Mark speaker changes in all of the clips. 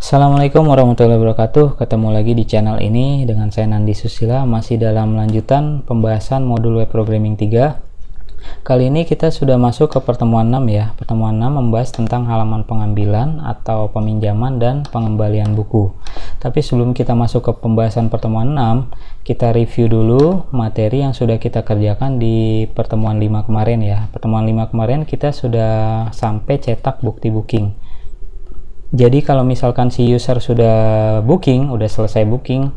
Speaker 1: Assalamualaikum warahmatullahi wabarakatuh. Ketemu lagi di channel ini dengan saya Nandi Susila, masih dalam lanjutan pembahasan modul web programming 3. Kali ini kita sudah masuk ke pertemuan 6 ya. Pertemuan 6 membahas tentang halaman pengambilan atau peminjaman dan pengembalian buku. Tapi sebelum kita masuk ke pembahasan pertemuan 6, kita review dulu materi yang sudah kita kerjakan di pertemuan 5 kemarin ya. Pertemuan 5 kemarin kita sudah sampai cetak bukti booking. Jadi kalau misalkan si user sudah booking, udah selesai booking,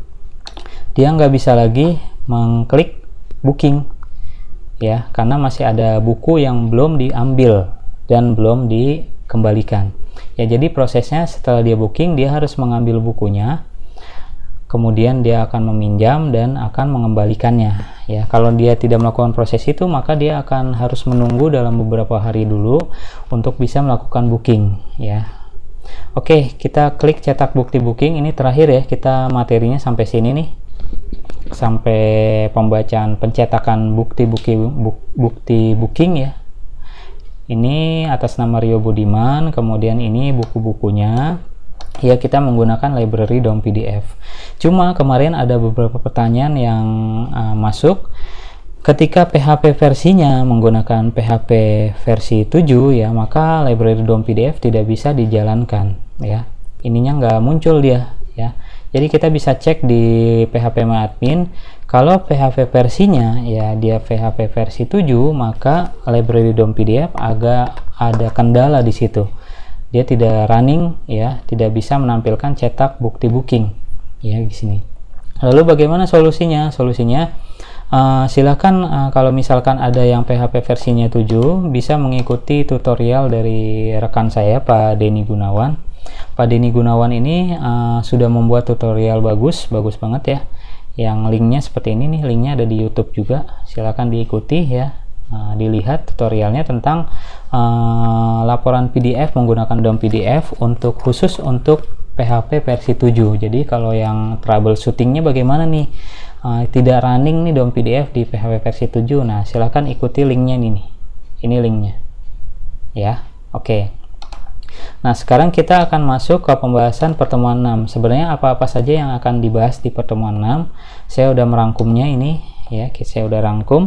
Speaker 1: dia nggak bisa lagi mengklik booking ya, karena masih ada buku yang belum diambil dan belum dikembalikan ya. Jadi prosesnya setelah dia booking, dia harus mengambil bukunya, kemudian dia akan meminjam dan akan mengembalikannya ya. Kalau dia tidak melakukan proses itu, maka dia akan harus menunggu dalam beberapa hari dulu untuk bisa melakukan booking ya. Oke, kita klik cetak bukti booking. Ini terakhir ya, kita materinya sampai sini nih, sampai pembacaan pencetakan bukti booking ya. Ini atas nama Rio Budiman, kemudian ini buku-bukunya ya, kita menggunakan library DOM PDF. Cuma kemarin ada beberapa pertanyaan yang masuk. Ketika PHP versinya menggunakan PHP versi 7 ya, maka library DOM PDF tidak bisa dijalankan ya. Ininya nggak muncul dia ya. Jadi kita bisa cek di phpMyAdmin, kalau PHP versinya ya dia PHP versi 7, maka library DOM PDF agak ada kendala di situ. Dia tidak running ya, tidak bisa menampilkan cetak bukti booking ya di sini. Lalu bagaimana solusinya? Silakan kalau misalkan ada yang PHP versinya 7, bisa mengikuti tutorial dari rekan saya Pak Denny Gunawan. Pak Denny Gunawan ini sudah membuat tutorial bagus banget ya, yang linknya seperti ini nih, linknya ada di YouTube juga. Silakan diikuti ya, dilihat tutorialnya tentang laporan PDF menggunakan DOM PDF khusus untuk PHP versi 7. Jadi kalau yang troubleshootingnya bagaimana nih, tidak running nih DOM PDF di PHP versi 7, nah silahkan ikuti linknya ini linknya ya. Oke, nah sekarang kita akan masuk ke pembahasan pertemuan 6. Sebenarnya apa-apa saja yang akan dibahas di pertemuan 6, saya udah merangkumnya ini ya, saya udah rangkum.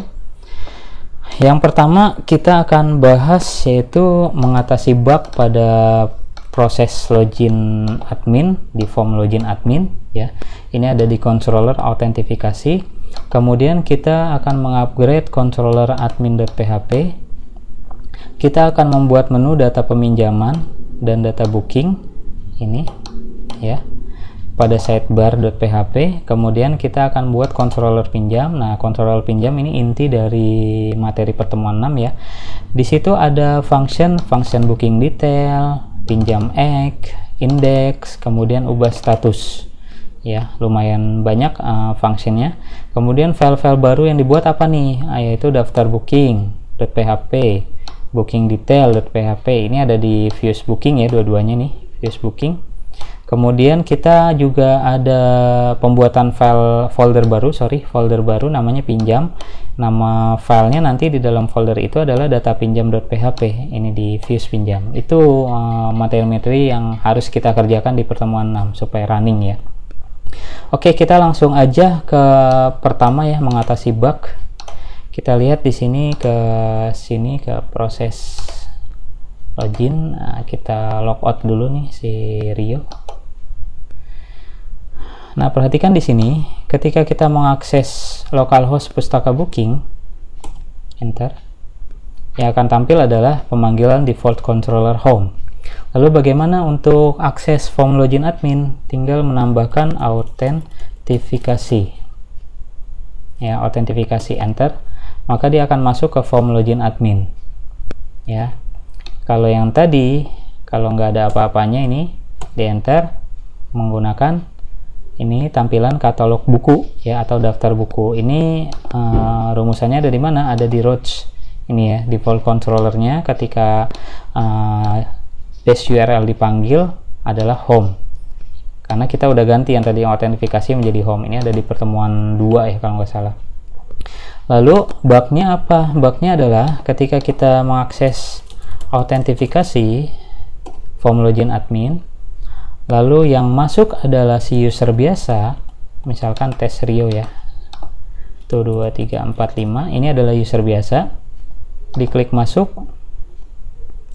Speaker 1: Yang pertama kita akan bahas yaitu mengatasi bug pada proses login admin di form login admin ya. Ini ada di controller autentifikasi. Kemudian kita akan mengupgrade controller admin.php. Kita akan membuat menu data peminjaman dan data booking ini ya pada sidebar.php. Kemudian kita akan buat controller pinjam. Nah, controller pinjam ini inti dari materi pertemuan 6 ya. Di situ ada function booking detail, pinjam egg, index, kemudian ubah status ya, lumayan banyak fungsinya. Kemudian file-file baru yang dibuat apa nih, yaitu daftar booking.php, booking detail.php. Ini ada di views booking ya, dua-duanya nih, views booking. Kemudian kita juga ada pembuatan folder baru namanya pinjam. Nama filenya nanti di dalam folder itu adalah data pinjam.php. Ini di views pinjam. Itu materi-materi yang harus kita kerjakan di pertemuan 6 supaya running ya. Oke, kita langsung aja ke pertama ya, mengatasi bug. Kita lihat di sini ke proses login. Nah, kita logout dulu nih si Rio. Nah, perhatikan di sini ketika kita mengakses localhost pustaka booking, enter, yang akan tampil adalah pemanggilan default controller home. Lalu bagaimana untuk akses form login admin? Tinggal menambahkan autentifikasi ya, autentifikasi, enter, maka dia akan masuk ke form login admin ya. Kalau yang tadi, kalau nggak ada apa-apanya, ini di enter menggunakan ini tampilan katalog buku ya, atau daftar buku. Ini rumusannya ada di mana? Ada di routes ini ya, default controllernya ketika base URL dipanggil adalah home, karena kita udah ganti yang tadi autentifikasi menjadi home. Ini ada di pertemuan 2 ya kalau nggak salah. Lalu bugnya apa? Bugnya adalah ketika kita mengakses autentifikasi form login admin, lalu yang masuk adalah si user biasa, misalkan tes Rio ya, 1 2 3 4 5, ini adalah user biasa, diklik masuk,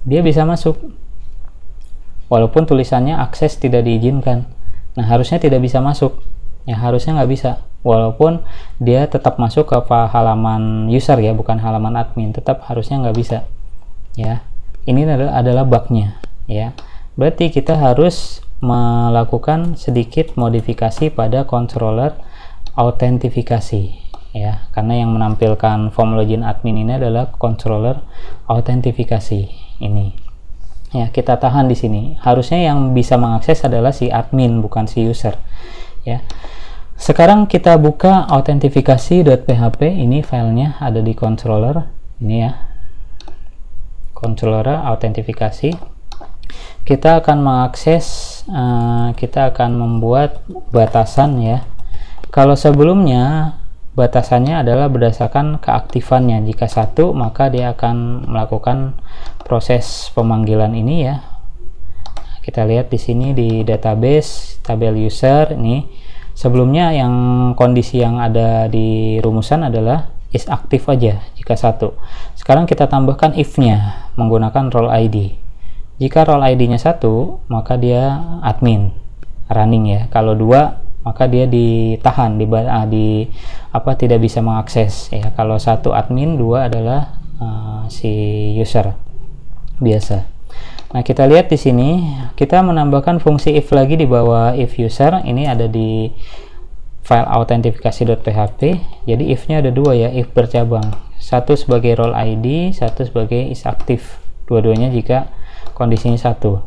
Speaker 1: dia bisa masuk walaupun tulisannya akses tidak diizinkan. Nah, harusnya tidak bisa masuk ya, harusnya nggak bisa, walaupun dia tetap masuk ke halaman user ya, bukan halaman admin, tetap harusnya nggak bisa ya. Ini adalah bugnya ya. Berarti kita harus melakukan sedikit modifikasi pada controller autentifikasi ya, karena yang menampilkan form login admin ini adalah controller autentifikasi ini ya. Kita tahan di sini, harusnya yang bisa mengakses adalah si admin, bukan si user ya. Sekarang kita buka autentifikasi.php, ini filenya ada di controller ini ya, controller autentifikasi. Kita akan mengakses, kita akan membuat batasan ya. Kalau sebelumnya batasannya adalah berdasarkan keaktifannya, jika 1 maka dia akan melakukan proses pemanggilan ini ya. Kita lihat di sini di database tabel user ini, sebelumnya yang kondisi yang ada di rumusan adalah is aktif aja jika 1. Sekarang kita tambahkan if-nya menggunakan role ID. Jika role ID-nya 1 maka dia admin running ya. Kalau 2 maka dia ditahan, tidak bisa mengakses ya. Kalau 1 admin, 2 adalah si user biasa. Nah, kita lihat di sini kita menambahkan fungsi if lagi di bawah if user. Ini ada di file autentifikasi.php. Jadi if-nya ada 2 ya, if bercabang. 1 sebagai role ID, 1 sebagai is aktif. Dua-duanya jika kondisinya 1.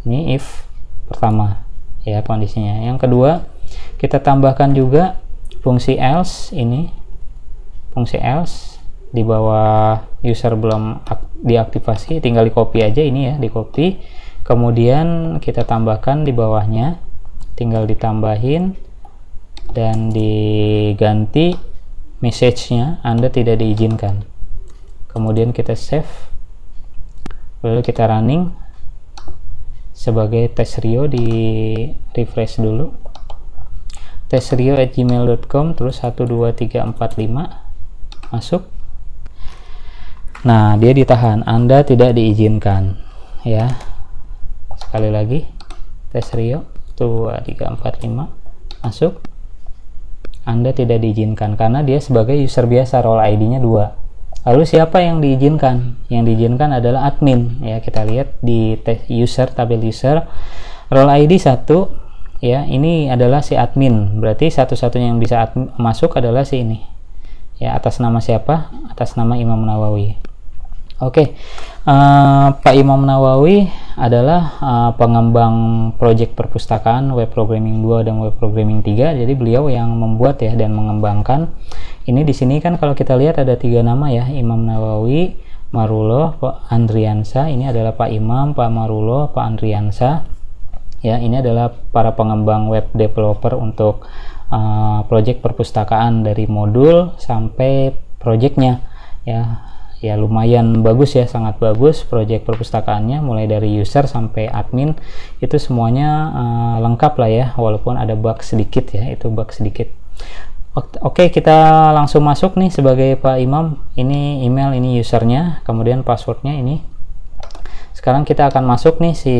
Speaker 1: Ini if pertama ya kondisinya. Yang kedua, kita tambahkan juga fungsi else. Ini fungsi else di bawah user belum diaktifasi, tinggal di copy aja ini ya, di copy, kemudian kita tambahkan di bawahnya, tinggal ditambahin dan diganti message-nya Anda tidak diizinkan. Kemudian kita save, lalu kita running sebagai tes Rio. Di refresh dulu, tesrio@gmail.com, terus 1 2 3 4 5 masuk. Nah, dia ditahan, Anda tidak diizinkan ya. Sekali lagi, tes Rio 1 2 3 4 5 masuk. Anda tidak diizinkan karena dia sebagai user biasa, role ID-nya 2. Lalu siapa yang diizinkan? Yang diizinkan adalah admin ya. Kita lihat di user, tabel user, role ID 1 ya, ini adalah si admin. Berarti satu-satunya yang bisa masuk adalah si ini ya. Atas nama siapa? Atas nama Imam Nawawi. Oke, Pak Imam Nawawi adalah pengembang proyek perpustakaan web programming 2 dan web programming 3. Jadi beliau yang membuat ya dan mengembangkan. Ini di sini kan kalau kita lihat ada 3 nama ya, Imam Nawawi, Marullah, Pak Andriansa. Ini adalah Pak Imam, Pak Marullah, Pak Andriansa. Ya, ini adalah para pengembang web developer untuk proyek perpustakaan dari modul sampai proyeknya ya. Ya, lumayan bagus ya, sangat bagus proyek perpustakaannya, mulai dari user sampai admin itu semuanya lengkap lah ya, walaupun ada bug sedikit ya, itu bug sedikit. Oke, kita langsung masuk nih sebagai Pak Imam. Ini email, ini usernya, kemudian passwordnya ini. Sekarang kita akan masuk nih si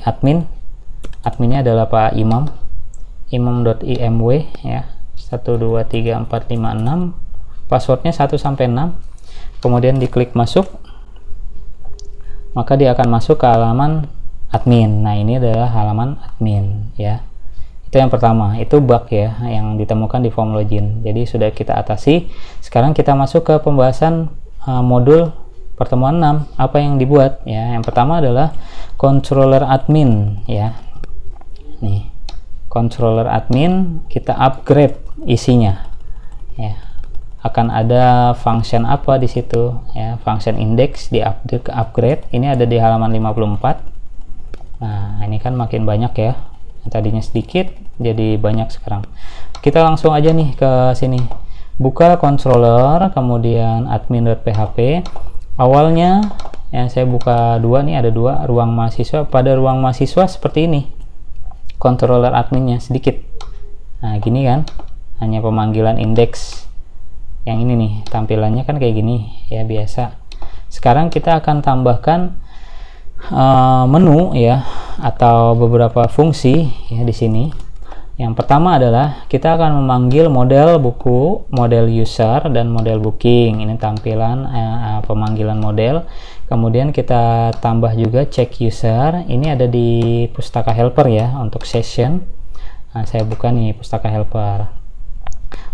Speaker 1: adminnya adalah Pak Imam, imam.imw ya, 1 2 3 4 5 6, passwordnya 1 sampai 6. Kemudian diklik masuk, maka dia akan masuk ke halaman admin. Nah, ini adalah halaman admin ya. Itu yang pertama, itu bug ya yang ditemukan di form login. Jadi sudah kita atasi. Sekarang kita masuk ke pembahasan modul pertemuan 6. Apa yang dibuat ya? Yang pertama adalah controller admin ya. Nih, controller admin kita upgrade isinya ya. Akan ada function apa di situ ya, function index di upgrade. Ini ada di halaman 54. Nah, ini kan makin banyak ya, tadinya sedikit jadi banyak sekarang. Kita langsung aja nih ke sini, buka controller, kemudian admin.php. Awalnya yang saya buka 2 nih, ada 2 ruang mahasiswa. Pada ruang mahasiswa seperti ini controller adminnya sedikit. Nah gini kan, hanya pemanggilan indeks yang ini nih, tampilannya kan kayak gini ya, biasa. Sekarang kita akan tambahkan menu ya, atau beberapa fungsi ya di sini. Yang pertama adalah kita akan memanggil model buku, model user, dan model booking. Ini tampilan pemanggilan model. Kemudian kita tambah juga check user. Ini ada di pustaka helper ya, untuk session. Nah, saya buka nih pustaka helper.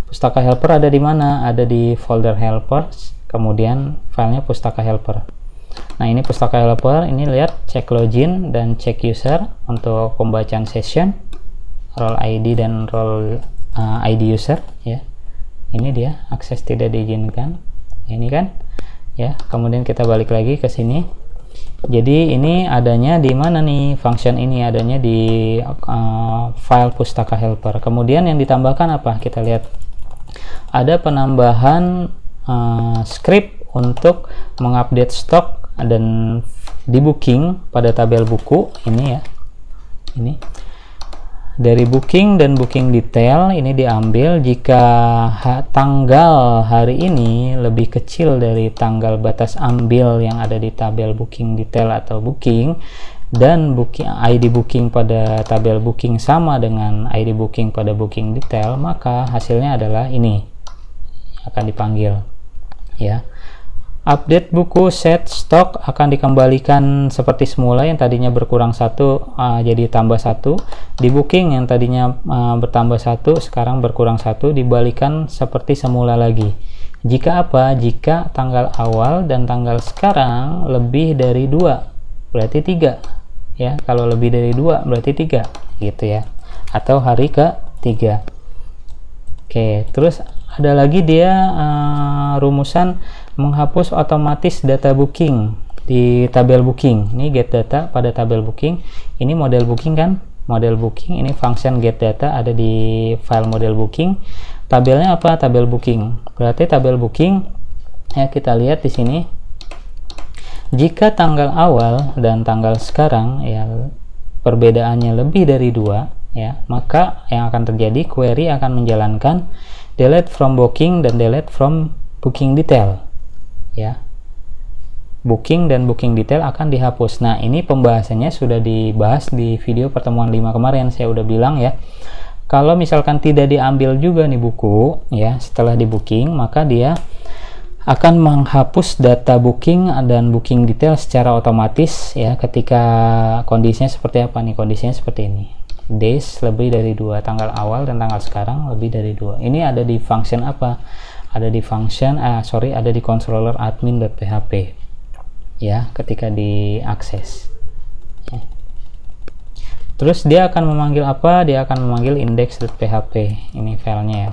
Speaker 1: Pustaka helper ada di mana? Ada di folder helpers. Kemudian filenya pustaka helper. Nah ini pustaka helper. Ini lihat check login dan check user untuk pembacaan session, role ID dan role ID user ya. Ini dia akses tidak diizinkan. Ini kan ya. Kemudian kita balik lagi ke sini. Jadi ini adanya di mana nih? Function ini adanya di file pustaka helper. Kemudian yang ditambahkan apa? Kita lihat ada penambahan script untuk mengupdate stok dan di booking pada tabel buku ini ya. Ini dari booking dan booking detail ini diambil jika tanggal hari ini lebih kecil dari tanggal batas ambil yang ada di tabel booking detail atau booking, dan booking ID booking pada tabel booking sama dengan ID booking pada booking detail, maka hasilnya adalah ini akan dipanggil ya. Update buku set stok akan dikembalikan seperti semula, yang tadinya berkurang 1 jadi tambah 1. Di booking yang tadinya bertambah 1 sekarang berkurang 1, dibalikan seperti semula lagi. Jika apa? Jika tanggal awal dan tanggal sekarang lebih dari 2 berarti 3 ya. Kalau lebih dari 2 berarti 3 gitu ya, atau hari ke-3. Oke, terus ada lagi dia rumusan menghapus otomatis data booking di tabel booking. Ini get data pada tabel booking. Ini model booking kan, model booking. Ini function get data ada di file model booking. Tabelnya apa? Tabel booking. Berarti tabel booking ya, kita lihat di sini. Jika tanggal awal dan tanggal sekarang ya perbedaannya lebih dari 2 ya, maka yang akan terjadi, query akan menjalankan delete from booking dan delete from booking detail ya. Booking dan booking detail akan dihapus. Nah ini pembahasannya sudah dibahas di video pertemuan 5 kemarin. Saya udah bilang ya, kalau misalkan tidak diambil juga nih buku ya setelah di booking, maka dia akan menghapus data booking dan booking detail secara otomatis ya, ketika kondisinya seperti apa nih? Kondisinya seperti ini, days lebih dari 2, tanggal awal dan tanggal sekarang lebih dari 2. Ini ada di function apa? Ada di function ada di controller admin.php ya, ketika diakses ya. Terus dia akan memanggil apa? Dia akan memanggil index.php, ini filenya ya.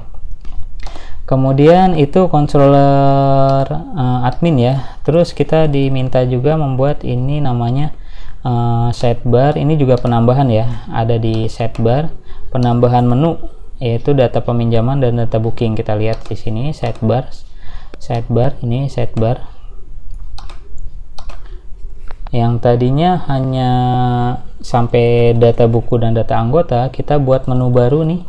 Speaker 1: Kemudian itu controller admin ya. Terus kita diminta juga membuat ini namanya sidebar. Ini juga penambahan ya, ada di sidebar, penambahan menu yaitu data peminjaman dan data booking. Kita lihat di sini sidebar, ini sidebar. Yang tadinya hanya sampai data buku dan data anggota, kita buat menu baru nih,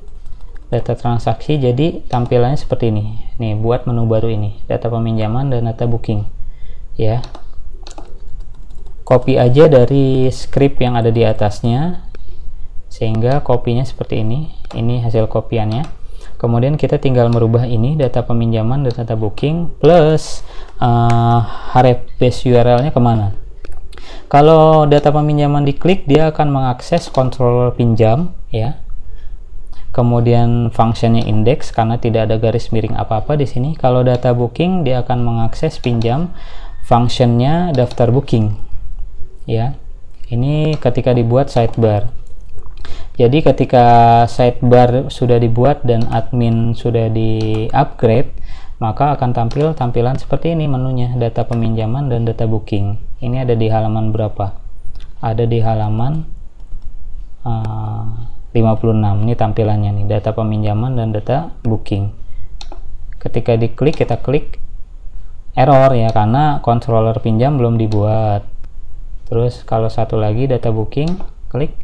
Speaker 1: data transaksi. Jadi tampilannya seperti ini. Nih, buat menu baru ini, data peminjaman dan data booking ya. Copy aja dari script yang ada di atasnya, sehingga kopinya seperti ini. Ini hasil kopiannya. Kemudian kita tinggal merubah ini, data peminjaman dan data booking plus base URL-nya kemana. Kalau data peminjaman diklik, dia akan mengakses controller pinjam ya. Kemudian fungsinya index karena tidak ada garis miring apa-apa di sini. Kalau data booking, dia akan mengakses pinjam, fungsinya daftar booking ya. Ini ketika dibuat sidebar. Jadi ketika sidebar sudah dibuat dan admin sudah di upgrade, maka akan tampil tampilan seperti ini menunya, data peminjaman dan data booking. Ini ada di halaman berapa? Ada di halaman 56. Ini tampilannya nih, data peminjaman dan data booking. Ketika diklik, kita klik error ya, karena controller pinjam belum dibuat. Terus kalau satu lagi data booking, klik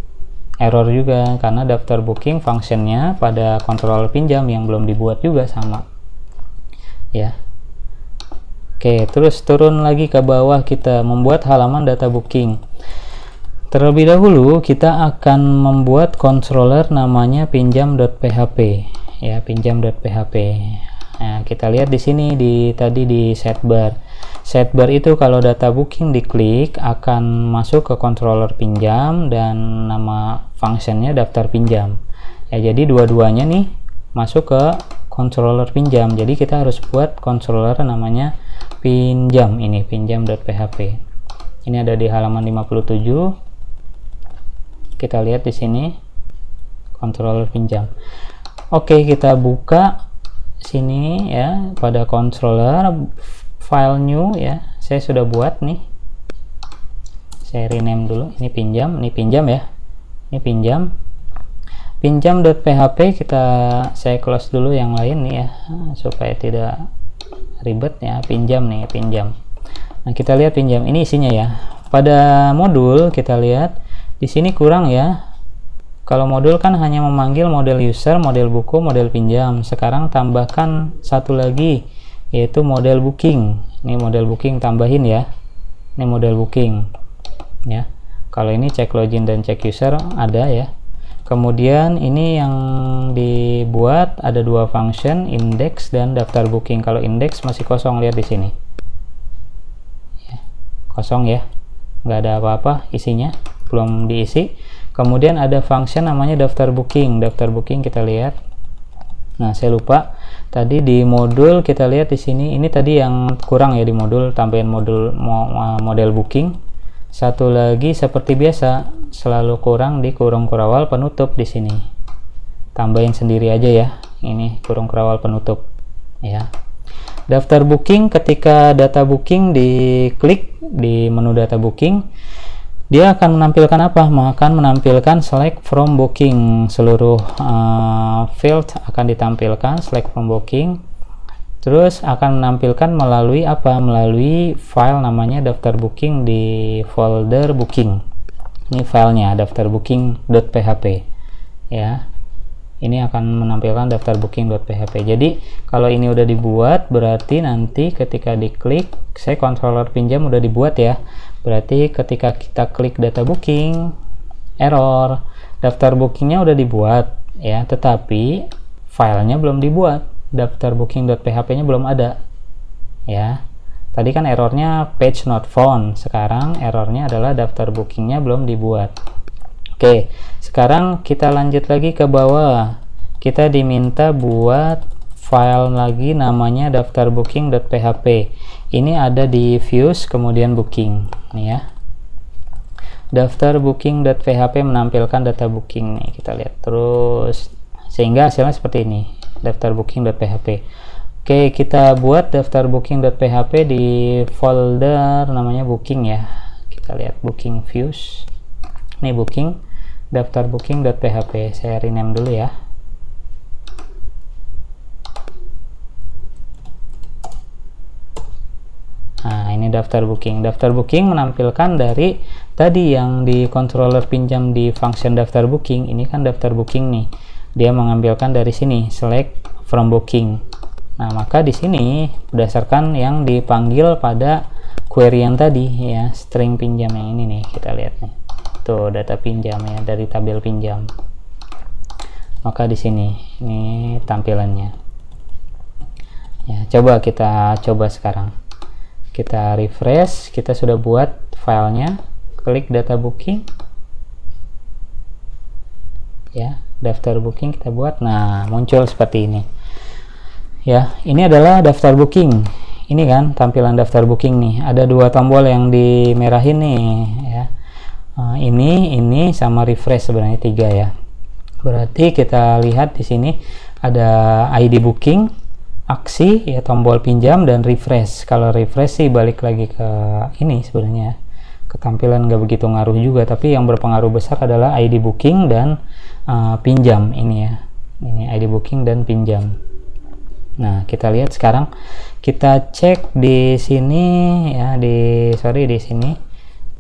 Speaker 1: error juga karena daftar booking functionnya pada controller pinjam yang belum dibuat juga sama ya. Oke, terus turun lagi ke bawah, kita membuat halaman data booking. Terlebih dahulu kita akan membuat controller namanya pinjam.php ya, pinjam.php. Nah, kita lihat di sini tadi di sidebar. Sidebar itu kalau data booking diklik akan masuk ke controller pinjam dan nama functionnya daftar pinjam. Ya, jadi dua-duanya nih masuk ke controller pinjam. Jadi kita harus buat controller namanya pinjam, ini pinjam.php. Ini ada di halaman 57. Kita lihat di sini controller pinjam. Oke, kita buka sini ya, pada controller file new ya, saya sudah buat nih, saya rename dulu, ini pinjam ya, ini pinjam.php. saya close dulu yang lain nih ya, supaya tidak ribet ya. Pinjam. Nah, kita lihat pinjam ini isinya ya. Pada modul kita lihat di sini kurang ya. Kalau modul kan hanya memanggil model user, model buku, model pinjam. Sekarang tambahkan satu lagi, yaitu model booking. Ini model booking tambahin ya, ini model booking ya. Kalau ini cek login dan cek user ada ya. Kemudian ini yang dibuat ada dua function, index dan daftar booking. Kalau index masih kosong, lihat di sini ya, kosong ya, nggak ada apa-apa isinya, belum diisi. Kemudian ada function namanya daftar booking. Daftar booking kita lihat. Nah, saya lupa tadi di modul kita lihat di sini, ini tadi yang kurang ya di modul, tambahin model booking. Satu lagi seperti biasa selalu kurang di kurung kurawal penutup di sini. Tambahin sendiri aja ya. Ini kurung kurawal penutup ya. Daftar booking, ketika data booking diklik di menu data booking, dia akan menampilkan apa? Akan menampilkan select from booking. Seluruh field akan ditampilkan select from booking. Terus akan menampilkan melalui apa? Melalui file namanya daftar booking di folder booking. Ini filenya daftar booking.php ya. Ini akan menampilkan daftar booking.php. Jadi kalau ini udah dibuat, berarti nanti ketika diklik, saya controller pinjam udah dibuat ya. Berarti ketika kita klik data booking, error. Daftar bookingnya udah dibuat ya, tetapi filenya belum dibuat. Daftar booking.php nya belum ada ya. Tadi kan errornya page not found, sekarang errornya adalah daftar bookingnya belum dibuat. Oke, sekarang kita lanjut lagi ke bawah. Kita diminta buat file lagi namanya daftar booking.php. Ini ada di views kemudian booking nih ya. Daftar booking.php menampilkan data booking nih, kita lihat terus sehingga hasilnya seperti ini, daftar booking.php. Oke, kita buat daftar booking.php di folder namanya booking ya. Kita lihat booking views. Ini booking, daftar booking.php. Saya rename dulu ya. Nah, ini daftar booking. Daftar booking menampilkan dari tadi yang di controller pinjam di function daftar booking. Ini kan daftar booking nih. Dia mengambilkan dari sini, select from booking. Nah, maka di sini berdasarkan yang dipanggil pada query yang tadi ya, string pinjam yang ini nih, kita lihat nih. Tuh, data pinjam ya dari tabel pinjam. Maka di sini ini tampilannya. Ya, coba kita coba sekarang. Kita refresh, kita sudah buat filenya, klik data booking. Ya, daftar booking kita buat. Nah, muncul seperti ini. Ya, ini adalah daftar booking. Ini kan tampilan daftar booking nih. Ada dua tombol yang dimerahin nih ya. Ini sama refresh, sebenarnya 3 ya. Berarti kita lihat di sini ada ID booking, aksi ya, tombol pinjam dan refresh. Kalau refresh sih balik lagi ke ini sebenarnya. Ketampilan nggak begitu ngaruh juga, tapi yang berpengaruh besar adalah ID booking dan pinjam ini ya. Ini ID booking dan pinjam. Nah, kita lihat sekarang, kita cek di sini ya, di sini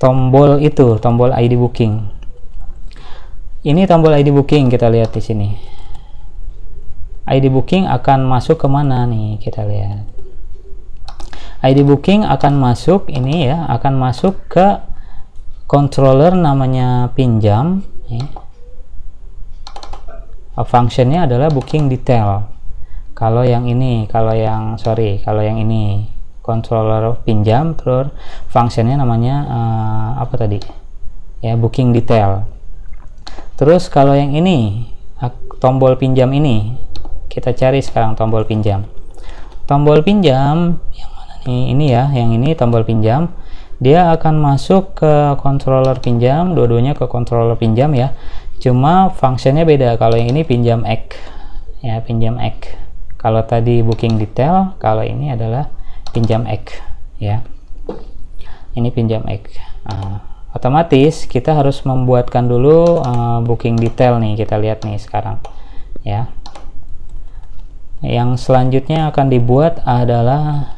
Speaker 1: tombol itu, tombol ID booking. Ini tombol ID booking, kita lihat di sini. ID booking akan masuk ke mana nih? Kita lihat. ID booking akan masuk ini ya, akan masuk ke controller namanya pinjam. Ya. Functionnya adalah booking detail. Kalau yang ini, kalau yang ini controller pinjam, terus functionnya namanya apa tadi? Ya, booking detail. Terus kalau yang ini, tombol pinjam ini, kita cari sekarang tombol pinjam. Tombol pinjam yang mana nih? Ini ya, yang ini tombol pinjam. Dia akan masuk ke controller pinjam, dua-duanya ke controller pinjam ya. Cuma functionnya beda. Kalau yang ini pinjam X, ya pinjam X. Kalau tadi booking detail, kalau ini adalah pinjam X, ya. Ini pinjam X. Otomatis kita harus membuatkan dulu booking detail nih. Kita lihat nih sekarang, ya. Yang selanjutnya akan dibuat adalah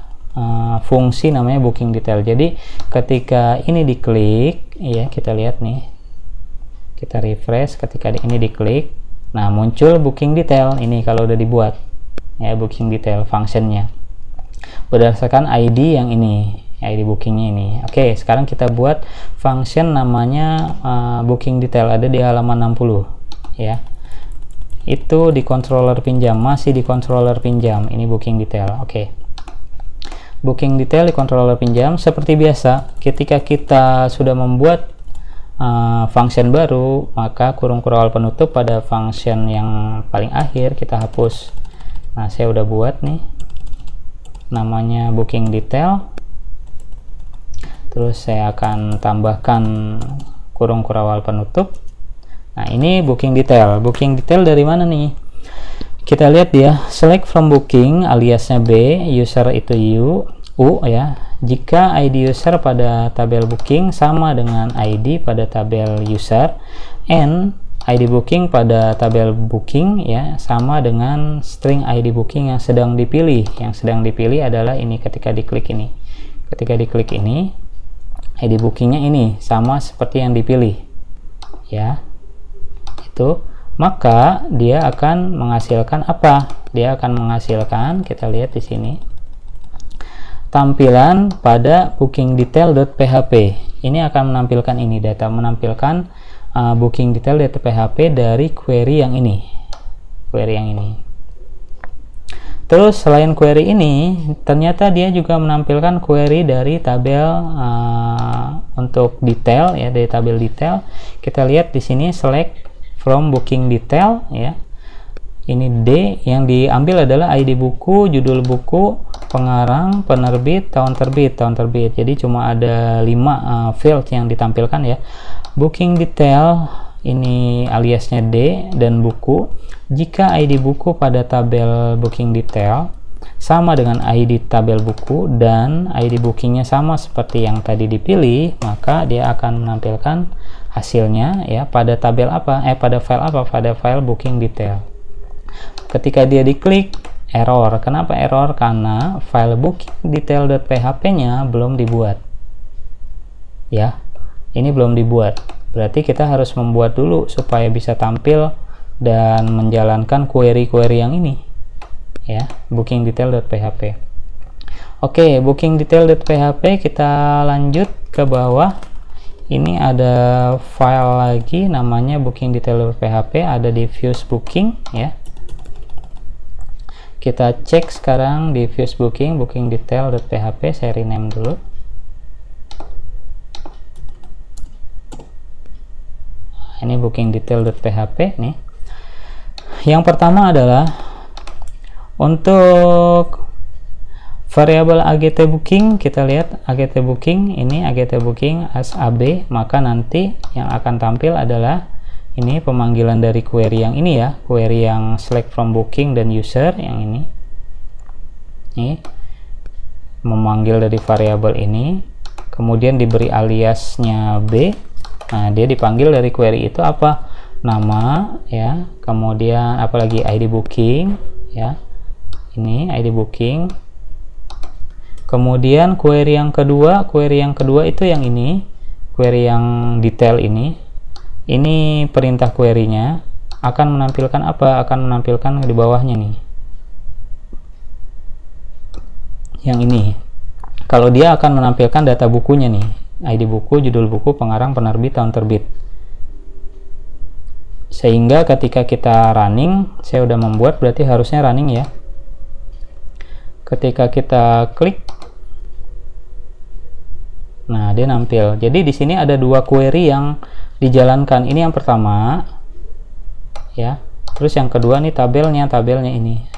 Speaker 1: fungsi namanya booking detail. Jadi ketika ini diklik, ya kita lihat nih, kita refresh. Ketika ini diklik, nah muncul booking detail ini kalau udah dibuat, ya booking detail functionnya berdasarkan ID yang ini, ID bookingnya ini. Oke, sekarang kita buat function namanya booking detail, ada di halaman 60 ya. Itu di controller pinjam, masih di controller pinjam, ini booking detail. Oke, booking detail di controller pinjam. Seperti biasa, ketika kita sudah membuat function baru, maka kurung kurang penutup pada function yang paling akhir kita hapus. Nah, saya udah buat nih namanya booking detail, terus saya akan tambahkan kurung kurang penutup. Nah, ini booking detail. Booking detail dari mana nih? Kita lihat dia, select from booking aliasnya B, user itu U ya. Jika ID user pada tabel booking sama dengan ID pada tabel user, and ID booking pada tabel booking ya sama dengan string ID booking yang sedang dipilih. Yang sedang dipilih adalah ini ketika diklik ini. Ketika diklik ini, ID bookingnya ini sama seperti yang dipilih. Ya. Itu, maka dia akan menghasilkan apa? Dia akan menghasilkan, kita lihat di sini, tampilan pada booking detail.php. Ini akan menampilkan ini, data menampilkan booking detail.php dari query yang ini. Query yang ini. Terus selain query ini, ternyata dia juga menampilkan query dari tabel untuk detail ya, dari tabel detail. Kita lihat di sini select from booking detail ya. Ini D, yang diambil adalah ID buku, judul buku, pengarang, penerbit, tahun terbit. Jadi cuma ada 5 field yang ditampilkan ya. Booking detail ini aliasnya D dan buku. Jika ID buku pada tabel booking detail sama dengan ID tabel buku dan ID bookingnya sama seperti yang tadi dipilih, maka dia akan menampilkan hasilnya ya pada tabel apa? Pada file apa? Pada file booking detail. Ketika dia diklik, error. Kenapa error? Karena file booking detail.php-nya belum dibuat. Ya, ini belum dibuat. Berarti kita harus membuat dulu supaya bisa tampil dan menjalankan query-query yang ini. Ya, booking detail.php. Oke, booking detail.php, kita lanjut ke bawah. Ini ada file lagi namanya booking detail.php, ada di views booking ya. Kita cek sekarang di views booking detail.php, saya rename dulu. Ini booking detail.php nih. Yang pertama adalah untuk variabel AGT booking, kita lihat AGT booking, ini AGT booking as AB, maka nanti yang akan tampil adalah ini pemanggilan dari query yang ini ya, query yang select from booking dan user yang ini. Ini memanggil dari variabel ini, kemudian diberi aliasnya B. Nah, dia dipanggil dari query itu apa? Nama ya, kemudian apalagi ID booking ya. Ini ID booking. Kemudian query yang kedua itu yang ini, query yang detail ini. Ini perintah query-nya akan menampilkan apa? Akan menampilkan di bawahnya nih. Yang ini. Kalau dia akan menampilkan data bukunya nih. ID buku, judul buku, pengarang, penerbit, tahun terbit. Sehingga ketika kita running, saya udah membuat, berarti harusnya running ya. Ketika kita klik, nah dia nampil. Jadi di sini ada dua query yang dijalankan. Ini yang pertama, ya. Terus yang kedua nih tabelnya ini,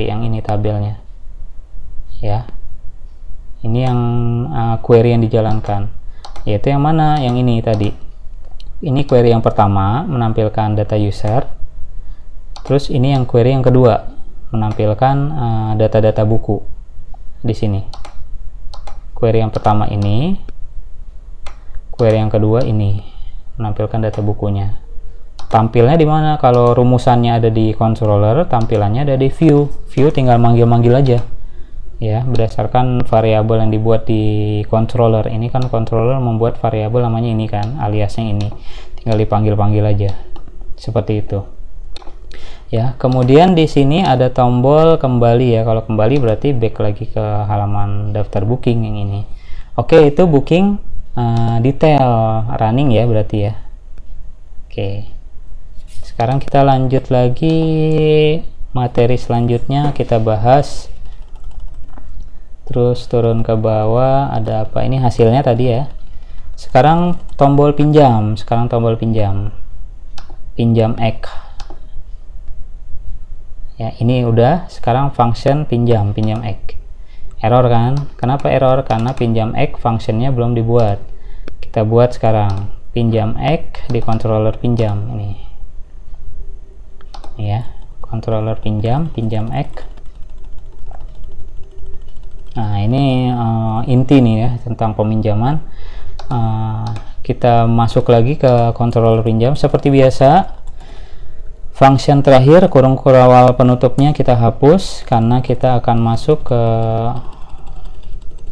Speaker 1: yang ini tabelnya, ya. Ini yang query yang dijalankan. Yaitu yang mana? Yang ini tadi. Ini query yang pertama menampilkan data user. Terus ini yang query yang kedua menampilkan data-data buku di sini. Query yang pertama ini, query yang kedua ini menampilkan data bukunya. Tampilnya di mana? Kalau rumusannya ada di controller, tampilannya ada di view. View tinggal manggil-manggil aja. Ya, berdasarkan variabel yang dibuat di controller. Ini kan controller membuat variabel namanya ini kan, aliasnya ini. Tinggal dipanggil-panggil aja. Seperti itu. Ya, kemudian di sini ada tombol kembali ya. Kalau kembali berarti back lagi ke halaman daftar booking yang ini. Oke, itu booking detail running ya berarti ya. Oke. Sekarang kita lanjut lagi materi selanjutnya, kita bahas. Terus turun ke bawah, ada apa? Ini hasilnya tadi ya. Sekarang tombol pinjam, pinjam X. Ya, ini udah. Sekarang function pinjam X. Error kan? Kenapa error? Karena pinjam X functionnya belum dibuat. Kita buat sekarang pinjam X di controller pinjam ini. Ya, controller pinjam X. Nah, ini inti nih ya tentang peminjaman. Kita masuk lagi ke controller pinjam seperti biasa. Function terakhir kurung awal penutupnya kita hapus karena kita akan masuk ke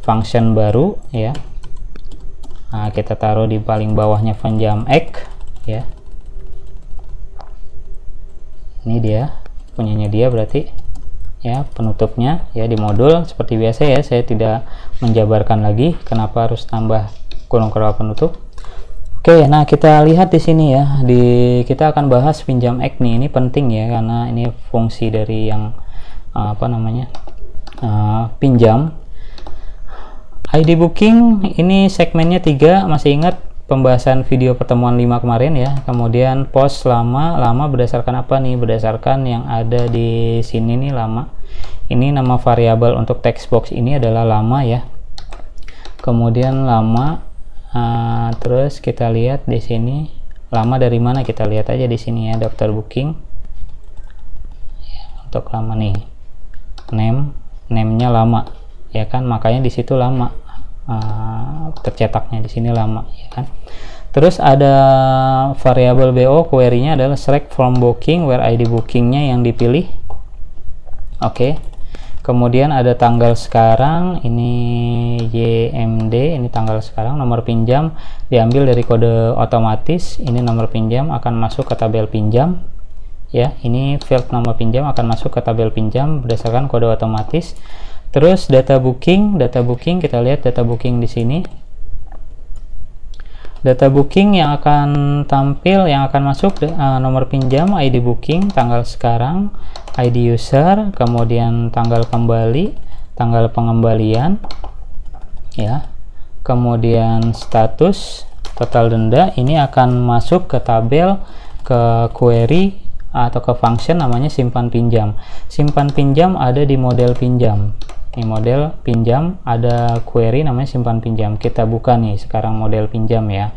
Speaker 1: function baru ya. Nah, kita taruh di paling bawahnya pinjam X ya. Ini dia punyanya dia berarti. Ya, penutupnya ya di modul seperti biasa ya, saya tidak menjabarkan lagi kenapa harus tambah kurung awal penutup. Oke, nah kita lihat di sini ya, kita akan bahas pinjam X nih. Ini penting ya karena ini fungsi dari yang pinjam. ID booking ini segmennya 3, masih ingat pembahasan video pertemuan 5 kemarin ya. Kemudian post lama berdasarkan apa nih? Berdasarkan yang ada di sini nih lama. Ini nama variabel untuk text box ini adalah lama ya. Kemudian lama, terus kita lihat di sini lama dari mana? Kita lihat aja di sini ya, daftar booking. Ya, untuk lama nih, name-nya lama ya kan, makanya di situ lama. Tercetaknya di sini lama ya kan. Terus ada variabel BO, query-nya adalah select from booking where ID bookingnya yang dipilih. Oke. Kemudian ada tanggal sekarang, ini YMD, ini tanggal sekarang. Nomor pinjam diambil dari kode otomatis. Ini nomor pinjam akan masuk ke tabel pinjam ya. Ini field nomor pinjam akan masuk ke tabel pinjam berdasarkan kode otomatis. Terus data booking kita lihat data booking di sini. Data booking yang akan tampil, yang akan masuk nomor pinjam, ID booking, tanggal sekarang, ID user, kemudian tanggal kembali, tanggal pengembalian, ya. Kemudian status, total denda. Ini akan masuk ke tabel, ke query atau ke function namanya simpan pinjam. Simpan pinjam ada di model pinjam. Ini model pinjam, ada query namanya simpan pinjam. Kita buka nih sekarang model pinjam ya.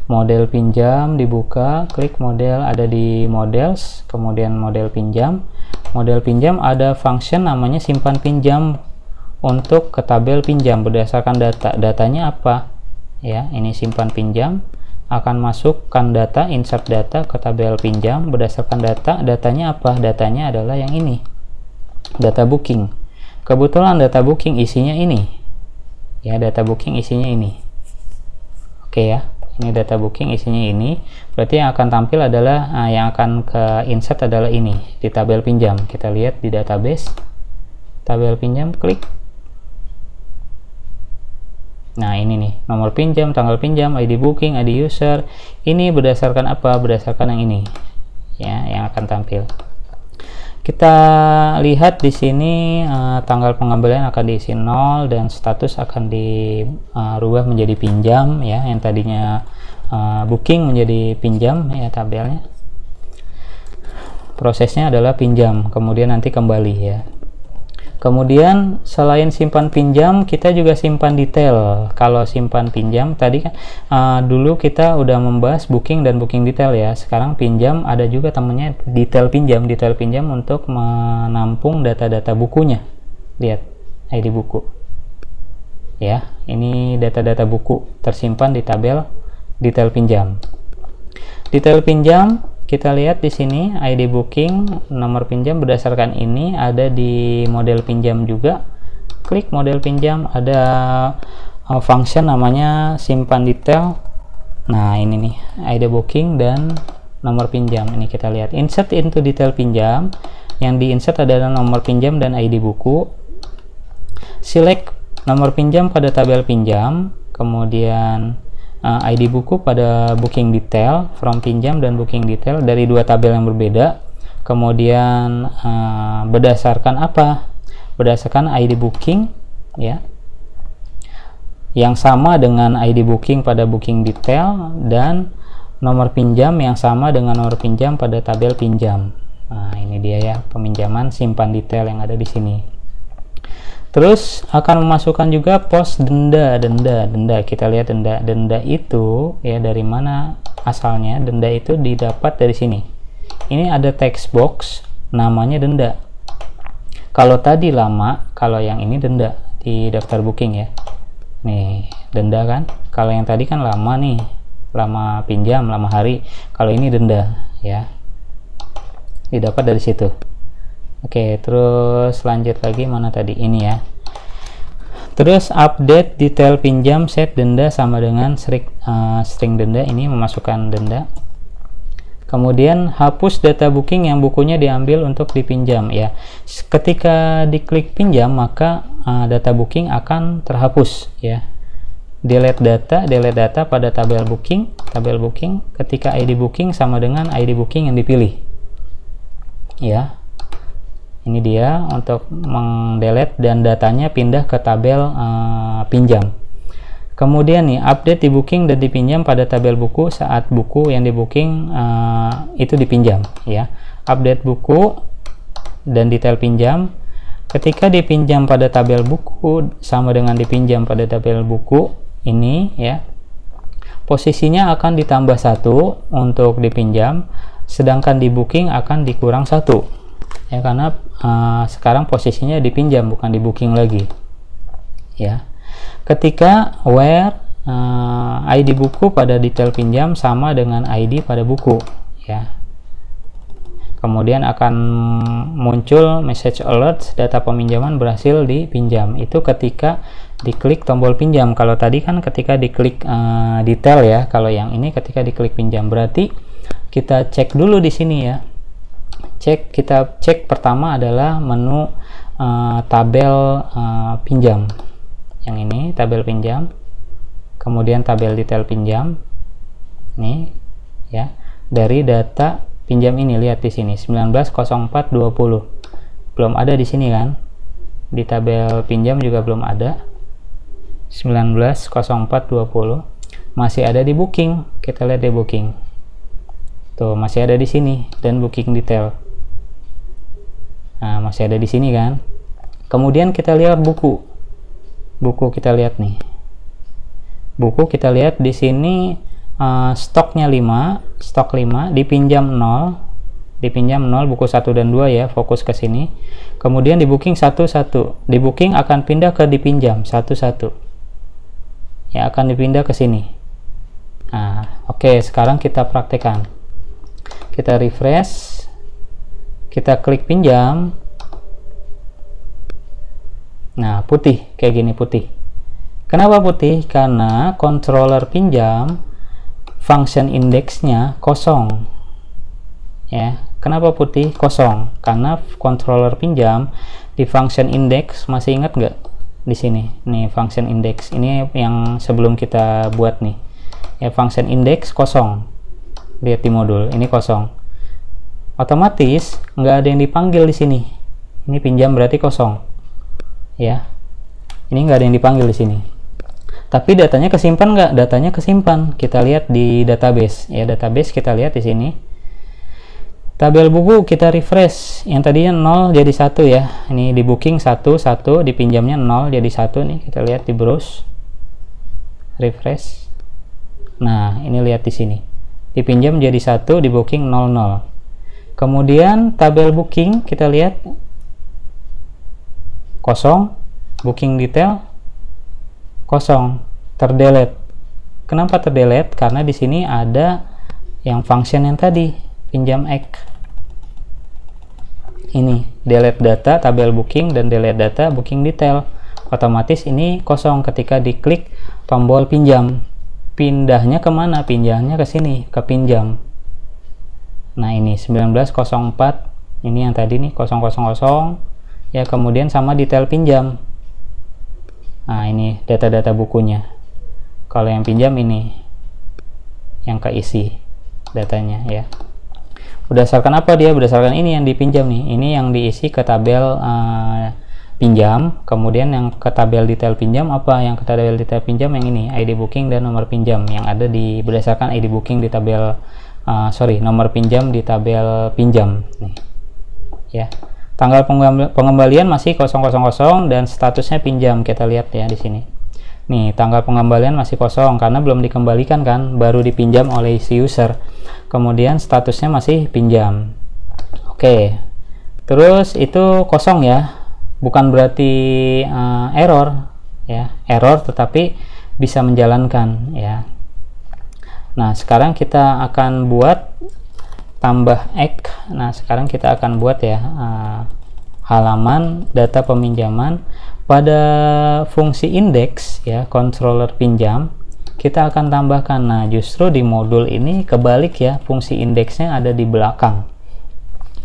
Speaker 1: Model pinjam dibuka, klik model, ada di models, kemudian model pinjam. Model pinjam ada function namanya simpan pinjam untuk ke tabel pinjam berdasarkan data. Datanya apa? Ya, ini simpan pinjam akan masukkan data, insert data ke tabel pinjam berdasarkan data. Datanya apa? Datanya adalah yang ini. Data booking. Kebetulan data booking isinya ini ya, data booking isinya ini. Oke ya, Ini data booking isinya ini. Berarti yang akan tampil adalah yang akan ke insert adalah ini di tabel pinjam. Kita lihat di database, tabel pinjam, klik. Nah, ini nih, nomor pinjam, tanggal pinjam, ID booking, ID user. Ini berdasarkan apa? Berdasarkan yang ini. Ya, yang akan tampil. Kita lihat di sini tanggal pengembalian akan diisi 0 dan status akan dirubah menjadi pinjam ya, yang tadinya booking menjadi pinjam ya tabelnya. Prosesnya adalah pinjam, kemudian nanti kembali ya. Kemudian selain simpan pinjam, kita juga simpan detail. Kalau simpan pinjam tadi kan dulu kita udah membahas booking dan booking detail ya. Sekarang pinjam ada juga temennya detail pinjam. Detail pinjam untuk menampung data-data bukunya. Lihat ID buku. Ya, ini data-data buku tersimpan di tabel detail pinjam. Detail pinjam kita lihat di sini ID booking, nomor pinjam berdasarkan ini ada di model pinjam juga. Klik model pinjam, ada function namanya simpan detail. Nah, ini nih ID booking dan nomor pinjam. Ini kita lihat insert into detail pinjam. Yang di insert adalah nomor pinjam dan ID buku. Select nomor pinjam pada tabel pinjam, kemudian ID buku pada booking detail, from pinjam dan booking detail dari dua tabel yang berbeda. Kemudian berdasarkan apa? Berdasarkan ID booking ya, yang sama dengan ID booking pada booking detail, dan nomor pinjam yang sama dengan nomor pinjam pada tabel pinjam. Nah, ini dia ya peminjaman simpan detail yang ada di sini. Terus akan memasukkan juga pos denda. Kita lihat denda itu ya, dari mana asalnya. Denda itu didapat dari sini. Ini ada text box namanya denda. Kalau tadi lama, kalau yang ini denda di daftar booking ya. Nih denda kan. Kalau yang tadi kan lama nih, lama pinjam, lama hari. Kalau ini denda ya, didapat dari situ. Oke, terus lanjut lagi, mana tadi? Ini ya. Terus update detail pinjam, set denda sama dengan string denda, ini memasukkan denda. Kemudian hapus data booking yang bukunya diambil untuk dipinjam ya. Ketika diklik pinjam, maka data booking akan terhapus ya. Delete data pada tabel booking. Ketika ID booking sama dengan ID booking yang dipilih. Ya. Ini dia untuk mendelete dan datanya pindah ke tabel pinjam. Kemudian nih update di booking dan dipinjam pada tabel buku saat buku yang di booking itu dipinjam ya. Update buku dan detail pinjam. Ketika dipinjam pada tabel buku sama dengan dipinjam pada tabel buku ini ya. Posisinya akan ditambah 1 untuk dipinjam, sedangkan di booking akan dikurang 1. Ya, karena sekarang posisinya dipinjam bukan di booking lagi ya. Ketika where ID buku pada detail pinjam sama dengan ID pada buku ya, kemudian akan muncul message alert data peminjaman berhasil dipinjam. Itu ketika diklik tombol pinjam. Kalau tadi kan ketika diklik detail ya, kalau yang ini ketika diklik pinjam. Berarti kita cek dulu di sini ya. Kita cek pertama adalah menu tabel pinjam. Yang ini tabel pinjam, kemudian tabel detail pinjam. Nih ya, dari data pinjam ini lihat di sini 190420. Belum ada di sini kan? Di tabel pinjam juga belum ada. 190420. Masih ada di booking. Kita lihat di booking. Tuh, masih ada di sini dan booking detail. Nah, masih ada di sini kan. Kemudian kita lihat buku. Buku kita lihat nih. Buku kita lihat di sini stoknya 5, stok 5, dipinjam 0. Dipinjam 0 buku 1 dan 2 ya, fokus ke sini. Kemudian di booking 1. Di booking akan pindah ke dipinjam 1. Ya, akan dipindah ke sini. Nah, oke, sekarang kita praktekkan. Kita refresh. Kita klik pinjam. Nah, putih kayak gini, putih. Kenapa putih? Karena controller pinjam function indeksnya kosong ya. Kenapa putih? Kosong karena controller pinjam di function index, masih ingat nggak di sini nih function index ini yang sebelum kita buat nih ya, function index kosong, lihat di modul ini kosong, otomatis nggak ada yang dipanggil di sini. Ini pinjam berarti kosong ya, ini nggak ada yang dipanggil di sini. Tapi datanya kesimpan nggak? Datanya kesimpan. Kita lihat di database ya, database kita lihat di sini. Tabel buku kita refresh, yang tadinya 0 jadi 1 ya. Ini di booking 1, di pinjamnya 0 jadi 1 nih. Kita lihat di browse. Refresh. Nah, ini lihat di sini. Dipinjam jadi 1, di booking 00. Kemudian tabel booking kita lihat kosong, booking detail kosong, terdelete. Kenapa terdelete? Karena di sini ada yang function yang tadi, pinjam X. Ini delete data tabel booking dan delete data booking detail. Otomatis ini kosong ketika diklik tombol pinjam. Pindahnya kemana? Pindahnya ke sini, ke pinjam. Nah ini 1904, ini yang tadi nih 000 ya, kemudian sama detail pinjam. Nah ini data-data bukunya. Kalau yang pinjam ini yang keisi datanya ya. Berdasarkan apa dia? Berdasarkan ini yang dipinjam nih. Ini yang diisi ke tabel pinjam. Kemudian yang ke tabel detail pinjam apa? Yang ke tabel detail pinjam yang ini, ID booking dan nomor pinjam yang ada di berdasarkan ID booking di tabel nomor pinjam di tabel pinjam nih. Ya. Tanggal pengembalian masih 000 dan statusnya pinjam. Kita lihat ya di sini. Nih, tanggal pengembalian masih kosong karena belum dikembalikan kan, baru dipinjam oleh si user. Kemudian statusnya masih pinjam. Oke. Terus itu kosong ya. Bukan berarti error ya. Error tetapi bisa menjalankan ya. Nah, sekarang kita akan buat tambah X. Nah, sekarang kita akan buat ya halaman data peminjaman pada fungsi indeks ya, controller pinjam kita akan tambahkan. Nah, justru di modul ini kebalik ya, fungsi indeksnya ada di belakang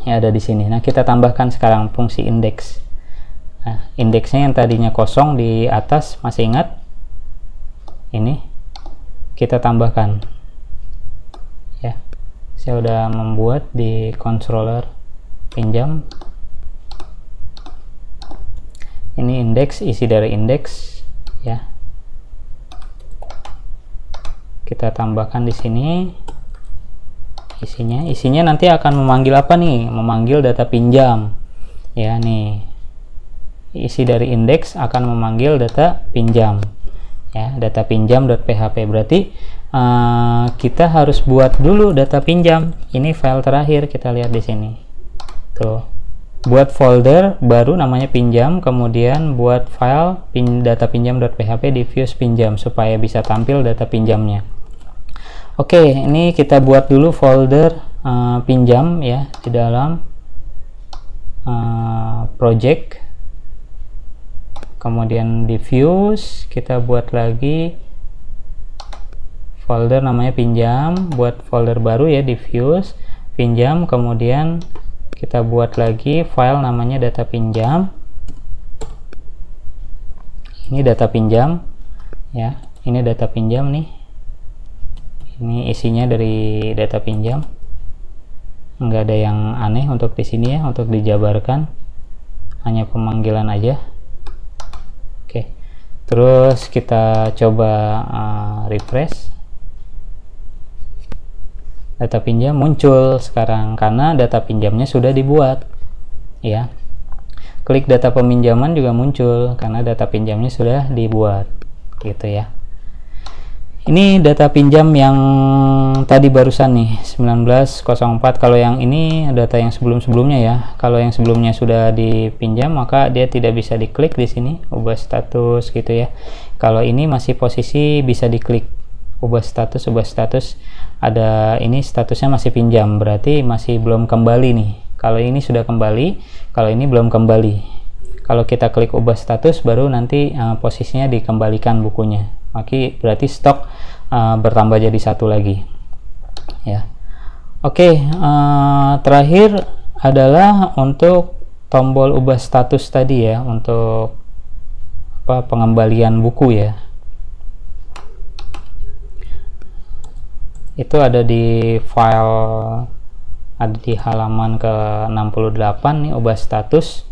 Speaker 1: ya, ada di sini. Nah, kita tambahkan sekarang fungsi indeks. Nah, indeksnya yang tadinya kosong di atas, masih ingat? Ini kita tambahkan ya. Saya udah membuat di controller pinjam. Ini indeks, isi dari indeks ya. Kita tambahkan di sini isinya nanti akan memanggil apa nih? Memanggil data pinjam ya. Nih isi dari indeks akan memanggil data pinjam ya, data pinjam.php. Berarti kita harus buat dulu data pinjam. Ini file terakhir, kita lihat di sini tuh. Buat folder baru namanya pinjam, kemudian buat file data pinjam.php di views pinjam supaya bisa tampil data pinjamnya. Oke, ini kita buat dulu folder pinjam ya di dalam project. Kemudian di views kita buat lagi folder namanya pinjam, buat folder baru ya di views pinjam, kemudian kita buat lagi file namanya data pinjam. Ini data pinjam ya, ini data pinjam nih, ini isinya dari data pinjam, nggak ada yang aneh untuk di sini ya, untuk dijabarkan hanya pemanggilan aja. Oke, terus kita coba refresh. Data pinjam muncul sekarang karena data pinjamnya sudah dibuat ya. Klik data peminjaman juga muncul karena data pinjamnya sudah dibuat gitu ya. Ini data pinjam yang tadi barusan nih 1904. Kalau yang ini data yang sebelum-sebelumnya ya. Kalau yang sebelumnya sudah dipinjam maka dia tidak bisa diklik di sini, ubah status gitu ya. Kalau ini masih posisi bisa diklik, ubah status ada ini statusnya masih pinjam, berarti masih belum kembali nih. Kalau ini sudah kembali, kalau ini belum kembali. Kalau kita klik ubah status baru nanti posisinya dikembalikan bukunya. Berarti stok bertambah jadi 1 lagi ya. Oke, terakhir adalah untuk tombol ubah status tadi ya, untuk pengembalian buku ya. Itu ada di file, ada di halaman ke-68 nih, ubah status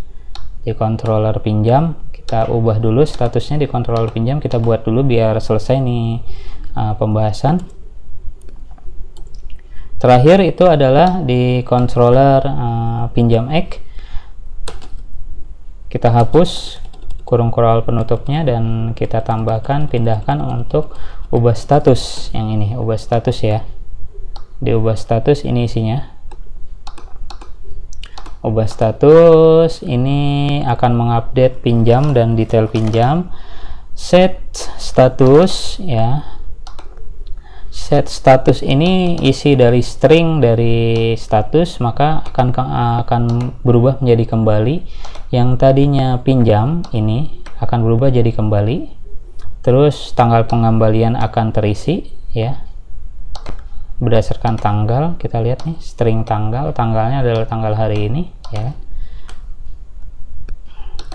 Speaker 1: di controller pinjam. Kita ubah dulu statusnya di controller pinjam, kita buat dulu biar selesai nih pembahasan. Terakhir itu adalah di controller pinjam X, kita hapus kurung curl penutupnya dan kita tambahkan, pindahkan untuk ubah status yang ini, ubah status ya. Di ubah status ini isinya, ubah status ini akan mengupdate pinjam dan detail pinjam. Set status ya, set status ini isi dari string dari status, maka akan berubah menjadi kembali. Yang tadinya pinjam ini akan berubah jadi kembali. Terus tanggal pengembalian akan terisi ya, berdasarkan tanggal. Kita lihat nih, string tanggal, tanggalnya adalah tanggal hari ini ya.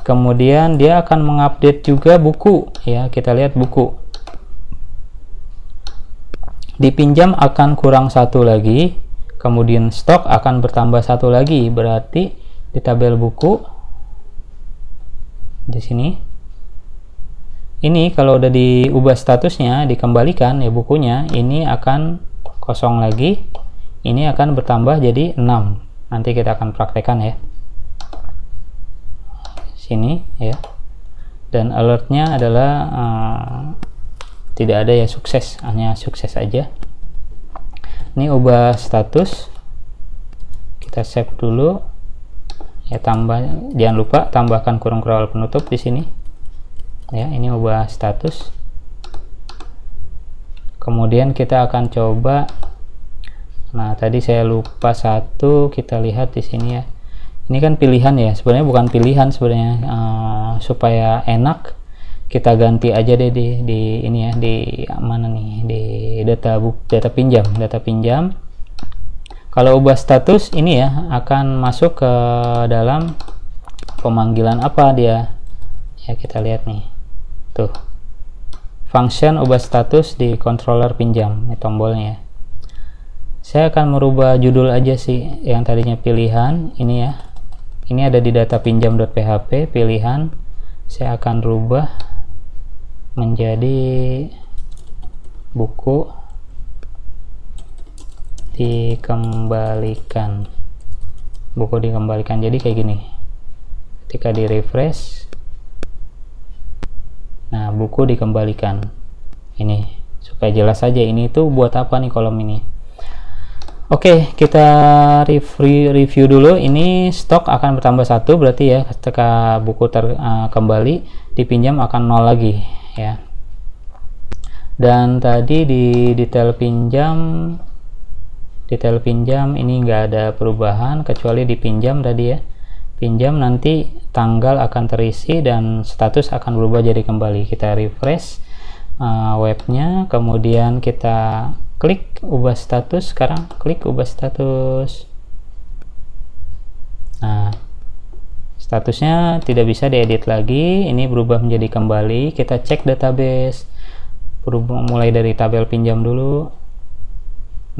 Speaker 1: Kemudian dia akan mengupdate juga buku ya, kita lihat buku. Dipinjam akan kurang 1 lagi, kemudian stok akan bertambah 1 lagi, berarti di tabel buku di sini ini kalau udah diubah statusnya, dikembalikan ya bukunya, ini akan kosong lagi, ini akan bertambah jadi 6. Nanti kita akan praktekkan ya sini ya. Dan alertnya adalah tidak ada ya sukses, hanya sukses aja. Ini ubah status, kita save dulu ya, tambah, jangan lupa tambahkan kurung curl penutup di sini ya. Ini ubah status. Kemudian kita akan coba, nah tadi saya lupa satu, kita lihat di sini ya. Ini kan pilihan ya, sebenarnya bukan pilihan sebenarnya, supaya enak kita ganti aja deh di ini ya, di mana nih, di data pinjam. Kalau ubah status ini ya akan masuk ke dalam pemanggilan apa dia ya, kita lihat nih tuh, function ubah status di controller pinjam, ini tombolnya ya. Saya akan merubah judul aja sih, yang tadinya pilihan ini ya, ini ada di data pinjam.php pilihan, saya akan rubah menjadi buku dikembalikan, buku dikembalikan. Jadi kayak gini, ketika di refresh, nah buku dikembalikan ini, supaya jelas aja ini tuh buat apa nih kolom ini. Oke, kita review dulu. Ini stok akan bertambah 1, berarti ya ketika buku kembali dipinjam akan 0 lagi ya. Dan tadi di detail pinjam ini nggak ada perubahan kecuali dipinjam tadi ya. Pinjam nanti tanggal akan terisi dan status akan berubah jadi kembali. Kita refresh webnya, kemudian kita klik ubah status. Sekarang klik ubah status. Nah, statusnya tidak bisa diedit lagi, ini berubah menjadi kembali. Kita cek database, berubah mulai dari tabel pinjam dulu.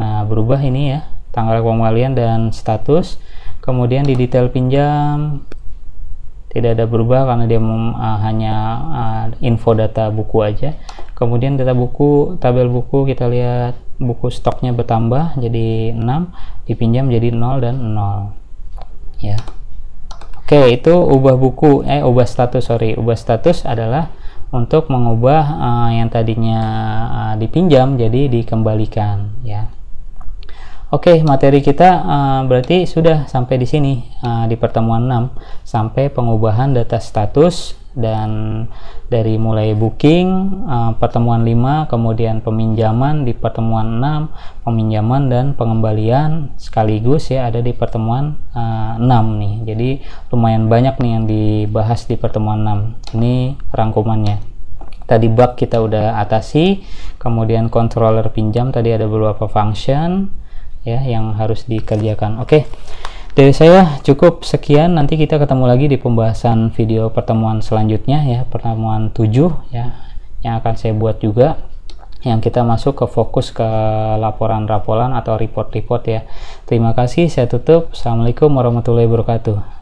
Speaker 1: Nah, berubah ini ya, tanggal pengembalian dan status. Kemudian di detail pinjam tidak ada berubah karena dia hanya info data buku aja. Kemudian data buku, tabel buku, kita lihat buku stoknya bertambah jadi 6, dipinjam jadi 0 dan 0 ya. Oke, itu ubah buku, ubah status, ubah status adalah untuk mengubah yang tadinya dipinjam jadi dikembalikan ya. Oke, materi kita berarti sudah sampai di sini di pertemuan 6, sampai pengubahan data status, dan dari mulai booking pertemuan 5, kemudian peminjaman di pertemuan 6, peminjaman dan pengembalian sekaligus ya ada di pertemuan 6 nih. Jadi lumayan banyak nih yang dibahas di pertemuan 6. Ini rangkumannya. tadi bug kita udah atasi. Kemudian controller pinjam tadi ada beberapa function ya yang harus dikerjakan. Oke, dari saya cukup sekian. Nanti kita ketemu lagi di pembahasan video pertemuan selanjutnya ya, pertemuan 7 ya, yang akan saya buat juga, yang kita masuk ke fokus ke laporan-laporan atau report-report ya. Terima kasih, saya tutup. Assalamualaikum warahmatullahi wabarakatuh.